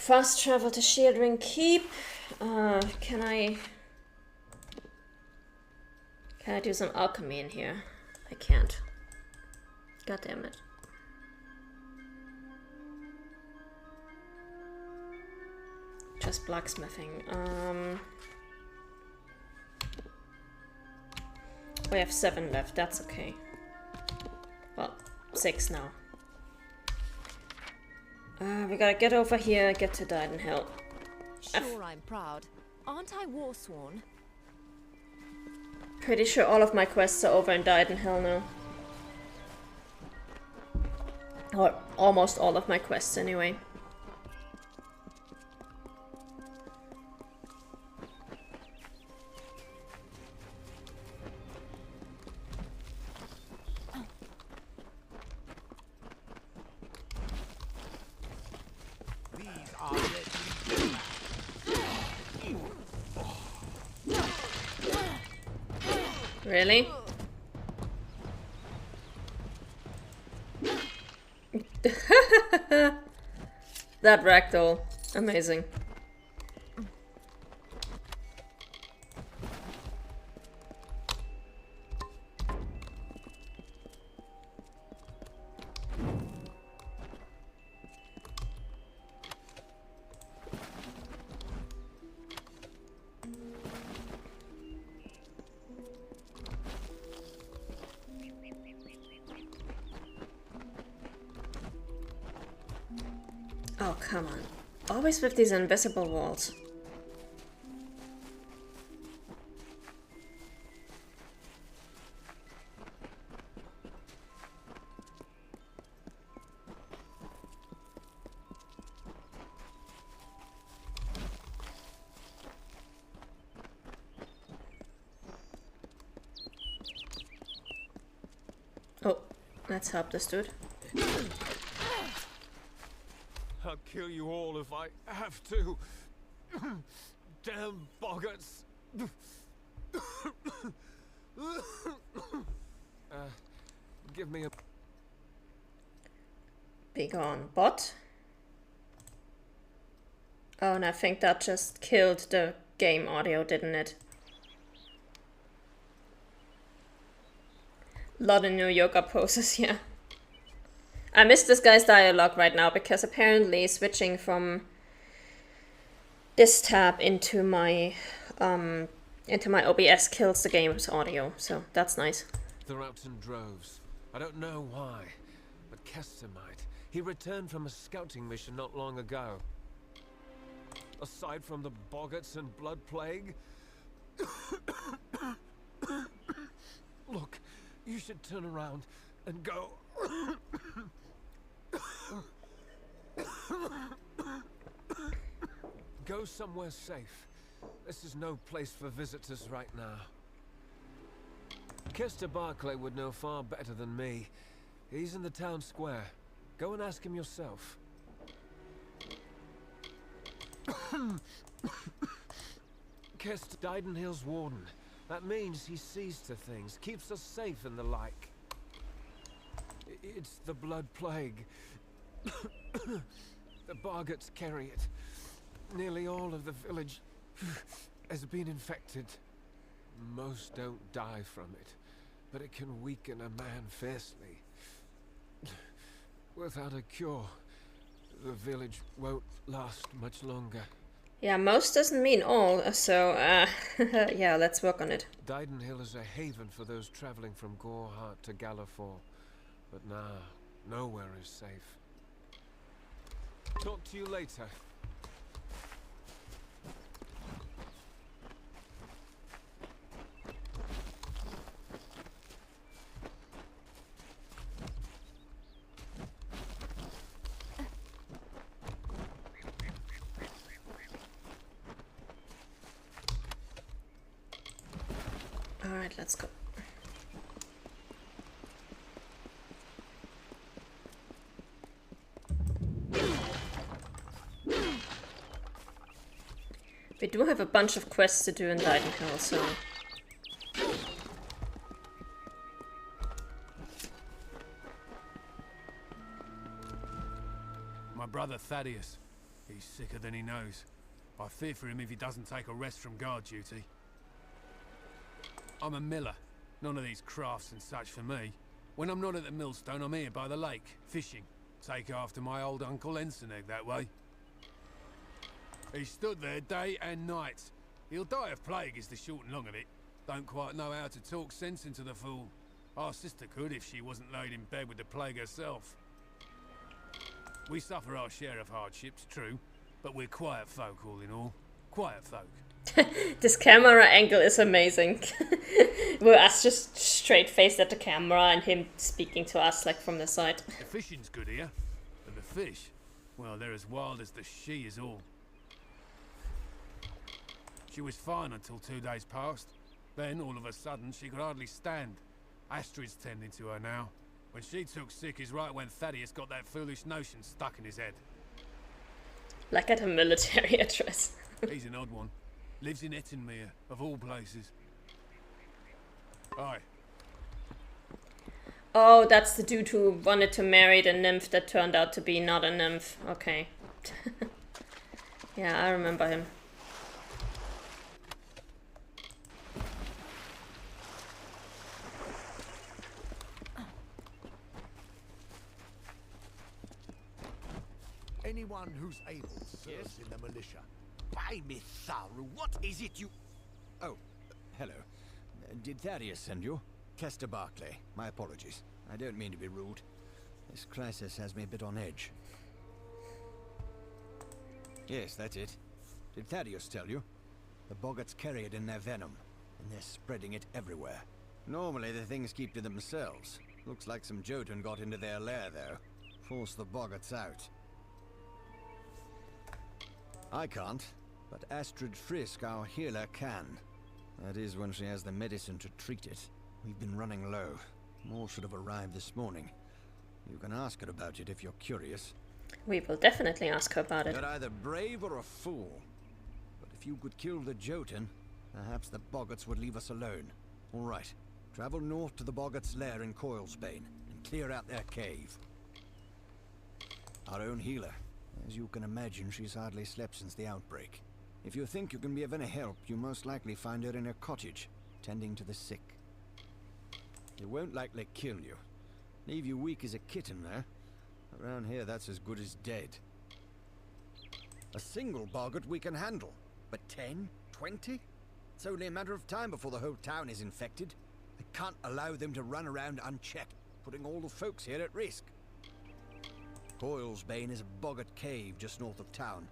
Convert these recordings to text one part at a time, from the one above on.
Fast travel to Shieldring Keep. Can I do some alchemy in here? I can't. God damn it. Just blacksmithing. We have 7 left, that's okay. Well, 6 now. We gotta get over here, get to Didenhill. Sure, I'm proud. Aren't I warsworn? Pretty sure all of my quests are over in Didenhill now. Or almost all of my quests anyway. Really? That ragdoll. Amazing. Oh, come on. Always with these invisible walls. Oh, let's help this dude. I'll kill you all if I have to. Damn boggarts. Give me a... Be gone, bot. Oh, and I think that just killed the game audio, didn't it? Lot of new yoga poses, yeah. I miss this guy's dialogue right now because apparently switching from this tab into my OBS kills the game's audio, so that's nice. They're out in droves. I don't know why, but Kester might. He returned from a scouting mission not long ago. Aside from the boggarts and blood plague. Look, you should turn around and go. Go somewhere safe. This is no place for visitors right now. Kester Barclay would know far better than me. He's in the town square. Go and ask him yourself. Kester Didenhill's warden. That means he sees to things, keeps us safe and the like. It's the blood plague. The boggarts carry it. Nearly all of the village has been infected. Most don't die from it, but it can weaken a man fiercely. Without a cure, the village won't last much longer. Yeah, most doesn't mean all, so, yeah, let's work on it. Didenhill is a haven for those traveling from Gorehart to Galliford, but now, nowhere is safe. Talk to you later. Alright, let's go. We do have a bunch of quests to do in Didenhill, so... My brother Thaddeus. He's sicker than he knows. I fear for him if he doesn't take a rest from guard duty. I'm a miller. None of these crafts and such for me. When I'm not at the millstone, I'm here by the lake, fishing. Take after my old Uncle Ensenegg that way. He stood there day and night. He'll die of plague is the short and long of it. Don't quite know how to talk sense into the fool. Our sister could if she wasn't laid in bed with the plague herself. We suffer our share of hardships, true, but we're quiet folk all in all. Quiet folk. This camera angle is amazing. We're us just straight faced at the camera and him speaking to us like from the side. The fishing's good here, but the fish, well, they're as wild as the she is all. She was fine until 2 days passed. Then, all of a sudden, she could hardly stand. Astrid's tending to her now. When she took sick is right when Thaddeus got that foolish notion stuck in his head. Like at a military address. He's an odd one. Lives in Ettenmere, of all places. Aye. Oh, that's the dude who wanted to marry the nymph that turned out to be not a nymph. Okay. Yeah, I remember him. Anyone who's able serves in the militia. By me, Tharu, what is it you... Oh, hello. Did Thaddeus send you? Kester Barclay. My apologies. I don't mean to be rude. This crisis has me a bit on edge. Yes, that's it. Did Thaddeus tell you? The boggarts carry it in their venom, and they're spreading it everywhere. Normally the things keep to themselves. Looks like some Jotun got into their lair, though. Forced the boggarts out. I can't, but Astrid Frisk, our healer, can. That is when she has the medicine to treat it. We've been running low. More should have arrived this morning. You can ask her about it if you're curious. We will definitely ask her about it. You're either brave or a fool. But if you could kill the Jotun, perhaps the boggarts would leave us alone. All right. Travel north to the boggarts' lair in Coilsbane and clear out their cave. Our own healer. As you can imagine, she's hardly slept since the outbreak. If you think you can be of any help, you most likely find her in her cottage, tending to the sick. It won't likely kill you. Leave you weak as a kitten there. Around here, that's as good as dead. A single boggart we can handle, but 10, 20? It's only a matter of time before the whole town is infected. I can't allow them to run around unchecked, putting all the folks here at risk. Coilsbane is a boggart cave just north of town.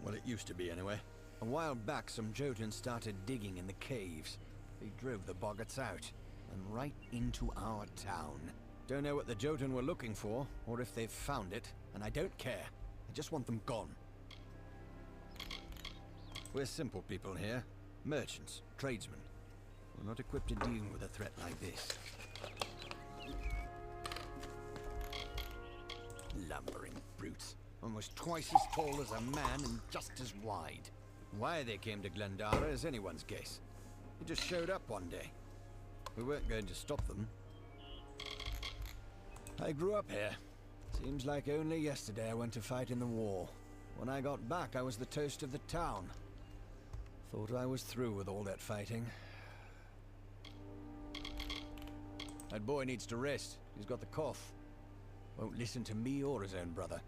Well, it used to be anyway. A while back, some Jotun started digging in the caves. They drove the boggarts out, and right into our town. Don't know what the Jotun were looking for, or if they've found it, and I don't care. I just want them gone. We're simple people here. Merchants, tradesmen. We're not equipped to deal with a threat like this. Lumbering brutes. Almost twice as tall as a man and just as wide. Why they came to Glendara is anyone's guess. They just showed up one day. We weren't going to stop them. I grew up here. Seems like only yesterday I went to fight in the war. When I got back, I was the toast of the town. Thought I was through with all that fighting. That boy needs to rest. He's got the cough. Won't listen to me or his own brother.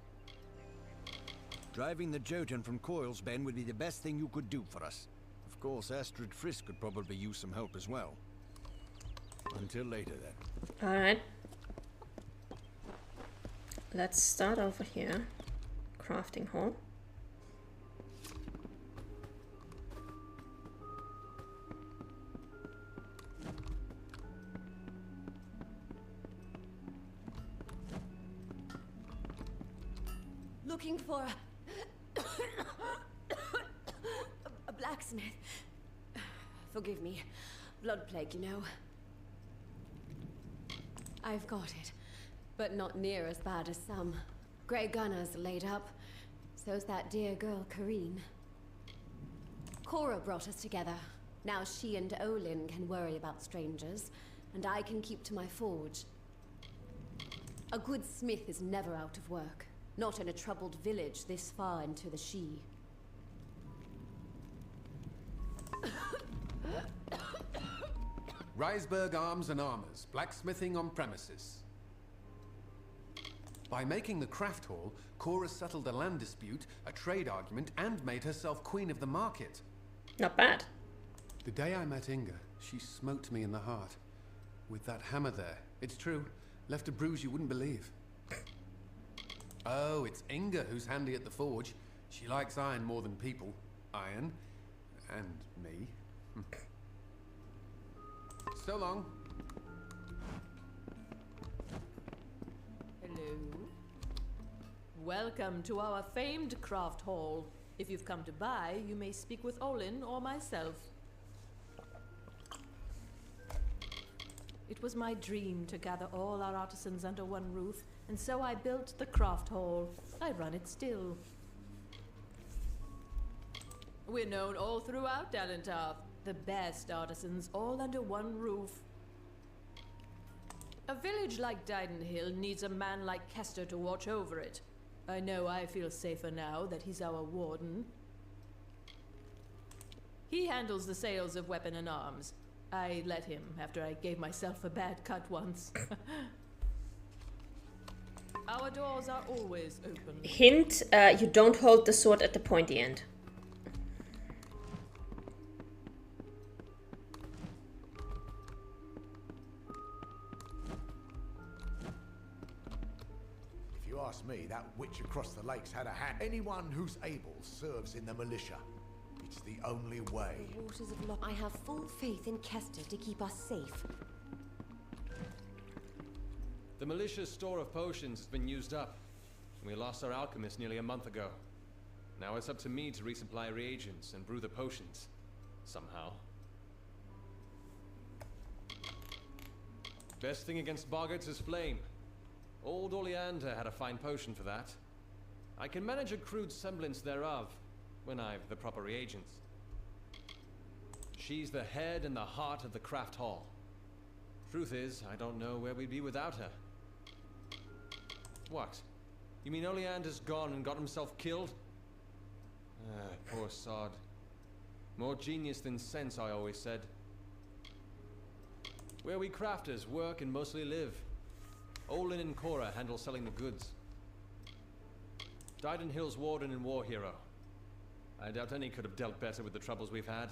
Driving the Jotun from Coilsbane would be the best thing you could do for us. Of course, Astrid Frisk could probably use some help as well. Until later, then. Alright. Let's start over here. Crafting hall. Looking for a blacksmith. Forgive me. Blood plague, you know. I've got it, but not near as bad as some. Grey Gunnar's laid up. So's that dear girl, Kareen. Cora brought us together. Now she and Olin can worry about strangers, and I can keep to my forge. A good smith is never out of work. Not in a troubled village this far into the She. Reisberg Arms and Armors, blacksmithing on premises. By making the craft hall, Cora settled a land dispute, a trade argument, and made herself queen of the market. Not bad. The day I met Inga, she smote me in the heart. With that hammer there, it's true, left a bruise you wouldn't believe. Oh, it's Inga who's handy at the forge. She likes iron more than people. Iron. And me. So long. Hello. Welcome to our famed craft hall. If you've come to buy, you may speak with Olin or myself. It was my dream to gather all our artisans under one roof, and so I built the craft hall. I run it still. We're known all throughout Dalentarth. The best artisans all under one roof. A village like Didenhill needs a man like Kester to watch over it. I know I feel safer now that he's our warden. He handles the sales of weapon and arms. I let him after I gave myself a bad cut once. Our doors are always open. Hint, you don't hold the sword at the pointy end. If you ask me, that witch across the lake's had a hand. Anyone who's able serves in the militia. It's the only way. The waters of I have full faith in Kester to keep us safe. The militia's store of potions has been used up. We lost our alchemist nearly a month ago. Now it's up to me to resupply reagents and brew the potions. Somehow. Best thing against boggarts is flame. Old Oleander had a fine potion for that. I can manage a crude semblance thereof, when I've the proper reagents. She's the head and the heart of the craft hall. Truth is, I don't know where we'd be without her. What? You mean Oleander's gone and got himself killed? Poor sod. More genius than sense, I always said. Where we crafters work and mostly live. Olin and Cora handle selling the goods. Didenhill's warden and war hero. I doubt any could have dealt better with the troubles we've had.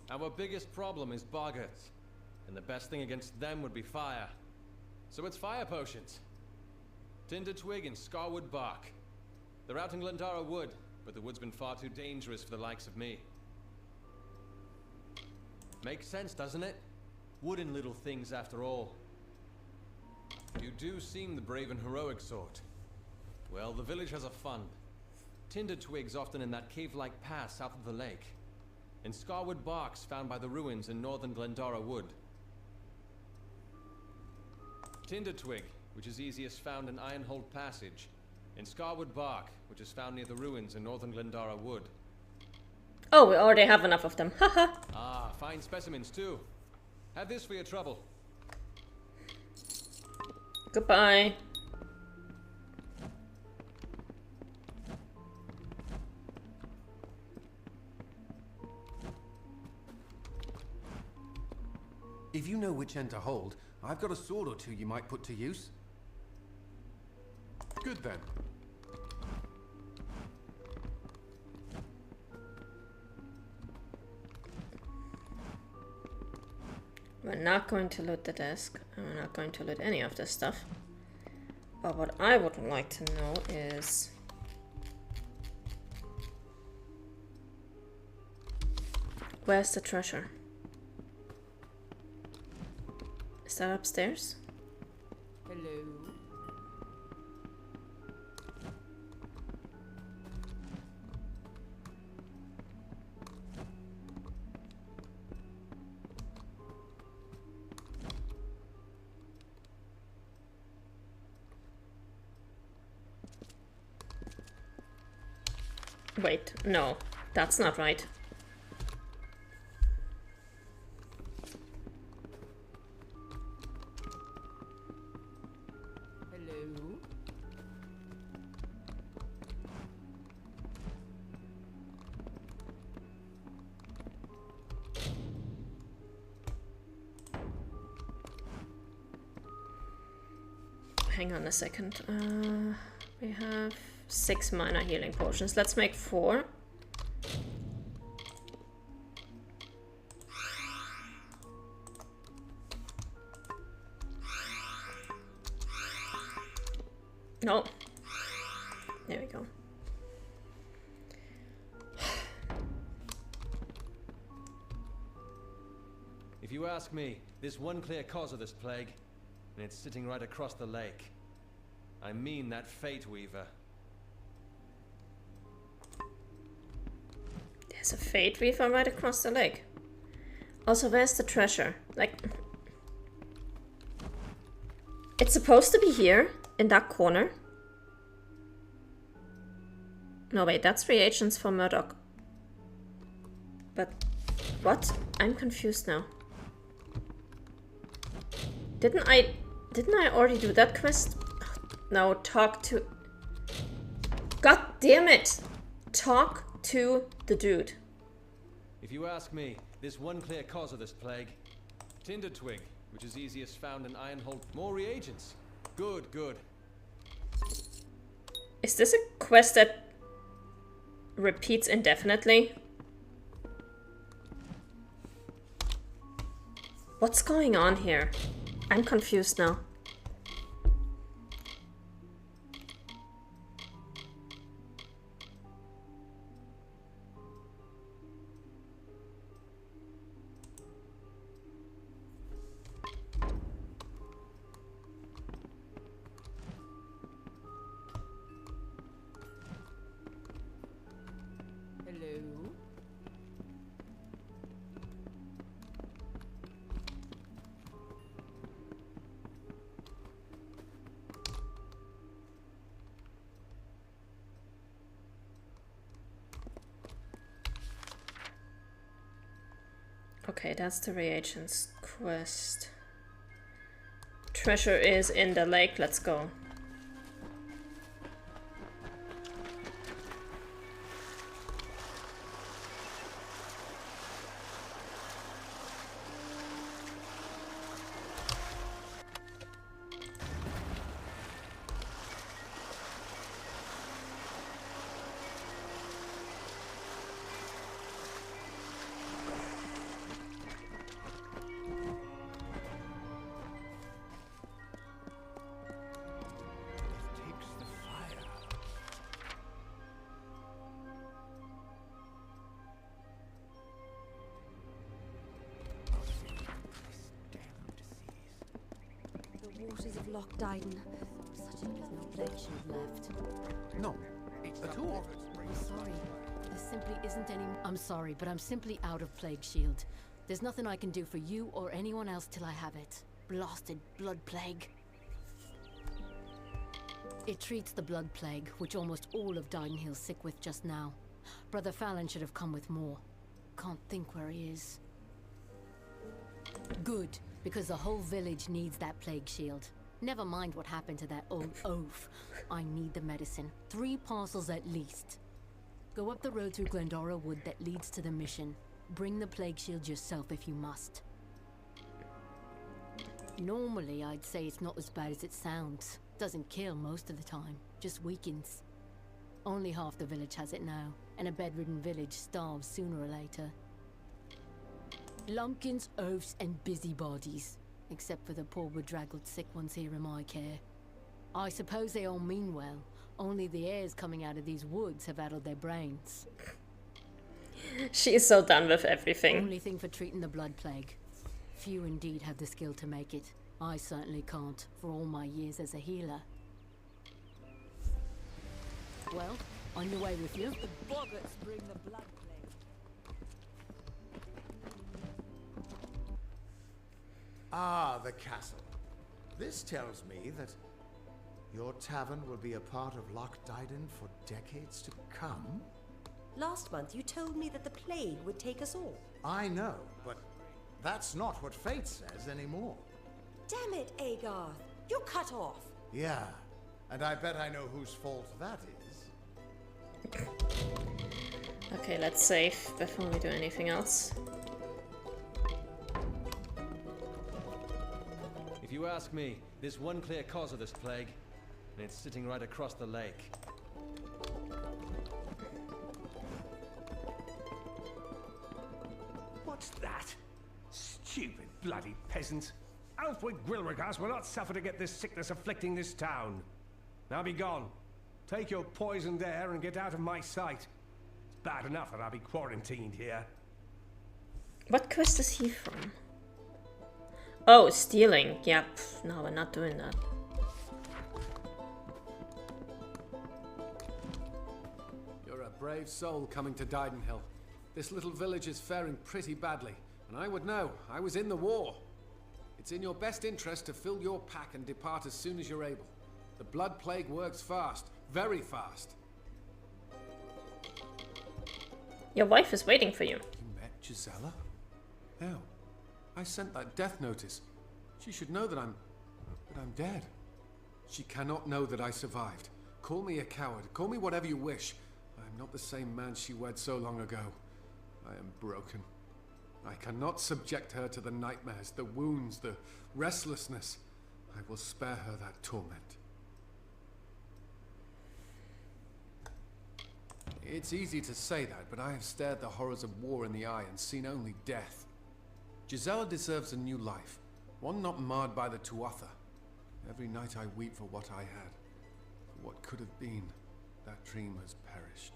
Our biggest problem is boggarts, and the best thing against them would be fire. So it's fire potions. Tinder twig and scarwood bark. They're out in Glendara Wood, but the wood's been far too dangerous for the likes of me. Makes sense, doesn't it? Wooden little things after all. You do seem the brave and heroic sort. Well, the village has a fund. Tinder twigs often in that cave-like pass south of the lake. And scarwood barks found by the ruins in northern Glendara Wood. Tinder twig, which is easiest found in Ironhold Passage. And scarwood bark, which is found near the ruins in northern Glendara Wood. Oh, we already have enough of them. Haha. Ah, fine specimens too. Have this for your trouble. Goodbye. If you know which end to hold, I've got a sword or two you might put to use. Good then. We're not going to loot the desk, and we're not going to loot any of this stuff. But what I would like to know is... where's the treasure? Is that upstairs? Hello. Wait, no, that's not right. Hello. hang on a second. We have 6 minor healing potions. Let's make 4. No. There we go. If you ask me, there's one clear cause of this plague, and it's sitting right across the lake. I mean that Fate Weaver. There's a Fate Weaver right across the lake. Also, where's the treasure? Like... It's supposed to be here, in that corner. No, wait, that's reagents for Murdoch. But... What? I'm confused now. Didn't I already do that quest? No, talk to... God damn it! Talk to the dude. If you ask me, there's one clear cause of this plague. Tinder twig, which is easiest found in Ironhold. More reagents. Good, good. Is this a quest that repeats indefinitely? What's going on here? I'm confused now. Hello? Okay, that's the reagents quest. Treasure is in the lake, let's go. Waters of Loch Dyden. Such a there's no plague shield left. No, at all. I'm sorry. There simply isn't any. I'm sorry, but I'm simply out of plague shield. There's nothing I can do for you or anyone else till I have it. Blasted blood plague. It treats the blood plague, which almost all of Dydenhill's sick with just now. Brother Fallon should have come with more. Can't think where he is. Good. Because the whole village needs that plague shield. Never mind what happened to that old oaf. I need the medicine. 3 parcels at least. Go up the road through Glendora Wood that leads to the mission. Bring the plague shield yourself if you must. Normally, I'd say it's not as bad as it sounds. Doesn't kill most of the time, just weakens. Only half the village has it now, and a bedridden village starves sooner or later. Lumpkins, oafs, and busybodies. Except for the poor bedraggled sick ones here in my care. I suppose they all mean well. Only the airs coming out of these woods have addled their brains. She is so done with everything. Only thing for treating the blood plague. Few indeed have the skill to make it. I certainly can't, for all my years as a healer. Well, on your way with you. The boggarts bring the blood plague. Ah, the castle. This tells me that your tavern will be a part of Loch Dyden for decades to come. Last month you told me that the plague would take us all. I know, but that's not what fate says anymore. Damn it, Agarth. You're cut off. Yeah, and I bet I know whose fault that is. Okay, let's save before we do anything else. If you ask me, There's one clear cause of this plague, and it's sitting right across the lake. What's that? Stupid bloody peasants. Alfred Gwilregas will not suffer to get this sickness afflicting this town. Now be gone. Take your poisoned air and get out of my sight. It's bad enough that I'll be quarantined here. What quest is he from? Oh, stealing. Yeah, no, we're not doing that. You're a brave soul coming to Didenhill. This little village is faring pretty badly, and I would know. I was in the war. It's in your best interest to fill your pack and depart as soon as you're able. The blood plague works fast, very fast. Your wife is waiting for you. You met Gisela? How? I sent that death notice. She should know that I'm dead. She cannot know that I survived. Call me a coward. Call me whatever you wish. I am not the same man she wed so long ago. I am broken. I cannot subject her to the nightmares, the wounds, the restlessness. I will spare her that torment. It's easy to say that, but I have stared the horrors of war in the eye and seen only death. Gisela deserves a new life, one not marred by the Tuatha. Every night I weep for what I had, for what could have been. That dream has perished.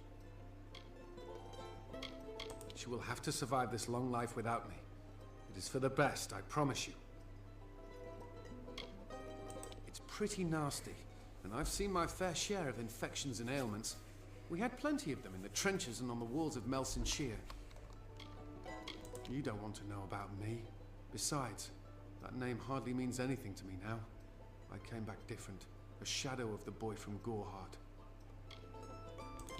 She will have to survive this long life without me. It is for the best, I promise you. It's pretty nasty, and I've seen my fair share of infections and ailments. We had plenty of them in the trenches and on the walls of Melson Shear. You don't want to know about me. Besides, that name hardly means anything to me now. I came back different, a shadow of the boy from Gorehart.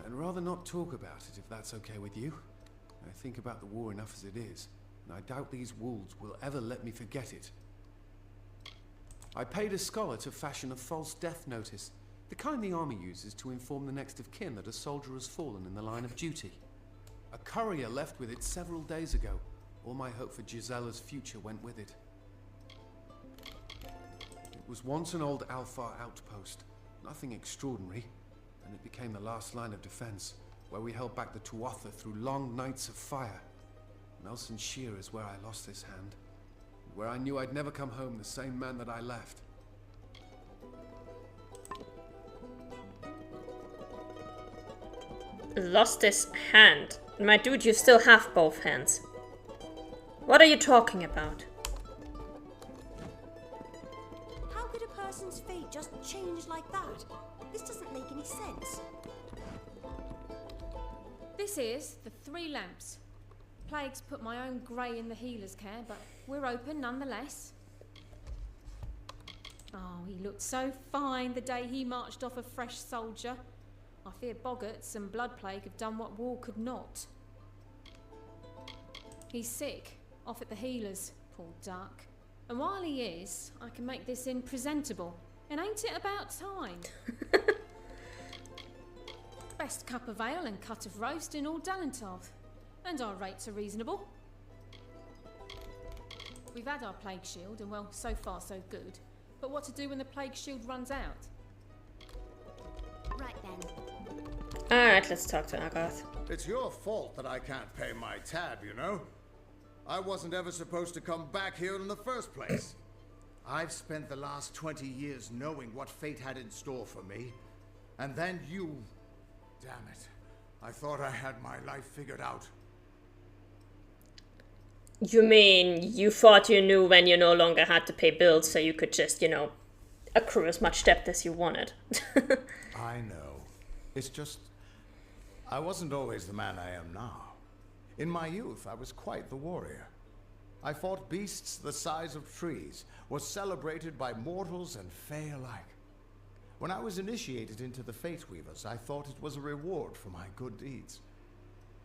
I'd rather not talk about it if that's okay with you. I think about the war enough as it is, and I doubt these wolves will ever let me forget it. I paid a scholar to fashion a false death notice, the kind the army uses to inform the next of kin that a soldier has fallen in the line of duty. A courier left with it several days ago. All my hope for Gisela's future went with it. It was once an old Alfar outpost, nothing extraordinary, and it became the last line of defense, where we held back the Tuatha through long nights of fire. Melson Shear is where I lost this hand, and where I knew I'd never come home the same man that I left. Lost his hand. My dude, you still have both hands. What are you talking about? How could a person's fate just change like that? This doesn't make any sense. This is the Three Lamps. Plague's put my own grey in the healer's care, but we're open nonetheless. Oh, he looked so fine the day he marched off a fresh soldier. I fear boggarts and blood plague have done what war could not. He's sick, off at the healer's, poor duck. And while he is, I can make this inn presentable. And ain't it about time? Best cup of ale and cut of roast in all Dallentarth. And our rates are reasonable. We've had our plague shield, and well, so far so good. But what to do when the plague shield runs out? Right then. Alright, let's talk to Agarth. It's your fault that I can't pay my tab, you know? I wasn't ever supposed to come back here in the first place. I've spent the last 20 years knowing what fate had in store for me. And then you... Damn it. I thought I had my life figured out. You mean you thought you knew when you no longer had to pay bills, so you could just, you know, accrue as much debt as you wanted? I know. It's just... I wasn't always the man I am now. In my youth, I was quite the warrior. I fought beasts the size of trees, was celebrated by mortals and fae alike. When I was initiated into the Fate Weavers, I thought it was a reward for my good deeds.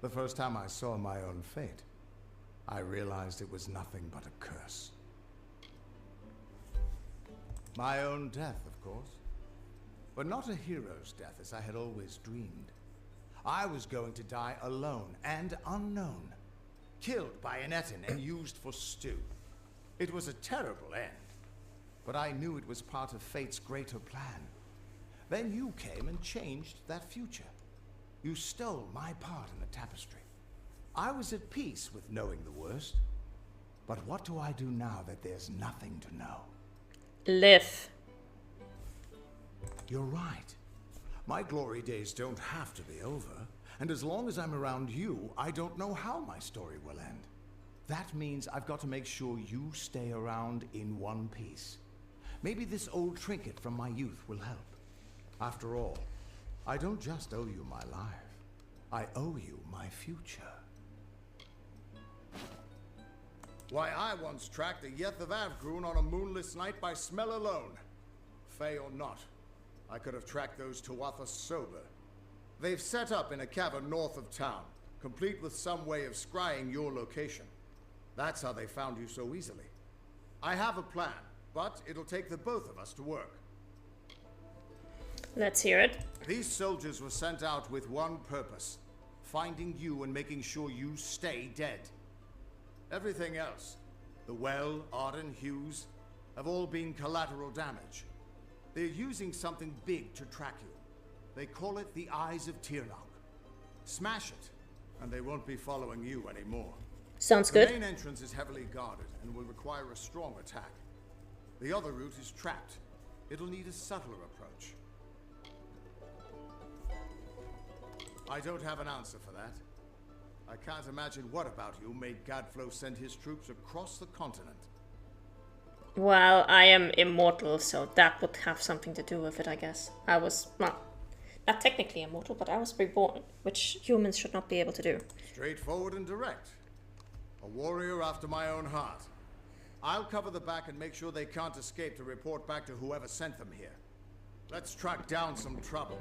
The first time I saw my own fate, I realized it was nothing but a curse. My own death, of course. But not a hero's death as I had always dreamed. I was going to die alone and unknown, killed by an Etin and used for stew. It was a terrible end. but I knew it was part of fate's greater plan. Then you came and changed that future. You stole my part in the tapestry. I was at peace with knowing the worst. But what do I do now that there's nothing to know? Live. You're right. My glory days don't have to be over. And as long as I'm around you, I don't know how my story will end. That means I've got to make sure you stay around in one piece. Maybe this old trinket from my youth will help. After all, I don't just owe you my life. I owe you my future. Why, I once tracked a Yeth of Avgrun on a moonless night by smell alone. Fey or not, I could have tracked those Tuatha sober. They've set up in a cavern north of town, complete with some way of scrying your location. That's how they found you so easily. I have a plan, but it'll take the both of us to work. Let's hear it. These soldiers were sent out with one purpose: finding you and making sure you stay dead. Everything else, the Well, Arden, Hughes, have all been collateral damage. They're using something big to track you. They call it the Eyes of Tirnoch. Smash it, and they won't be following you anymore. Sounds good. The main entrance is heavily guarded and will require a strong attack. The other route is trapped. It'll need a subtler approach. I don't have an answer for that. I can't imagine what about you made Gadflow send his troops across the continent. Well, I am immortal, so that would have something to do with it, I guess. I was, well, not technically immortal, but I was reborn, which humans should not be able to do. Straightforward and direct. A warrior after my own heart. I'll cover the back and make sure they can't escape to report back to whoever sent them here. Let's track down some trouble.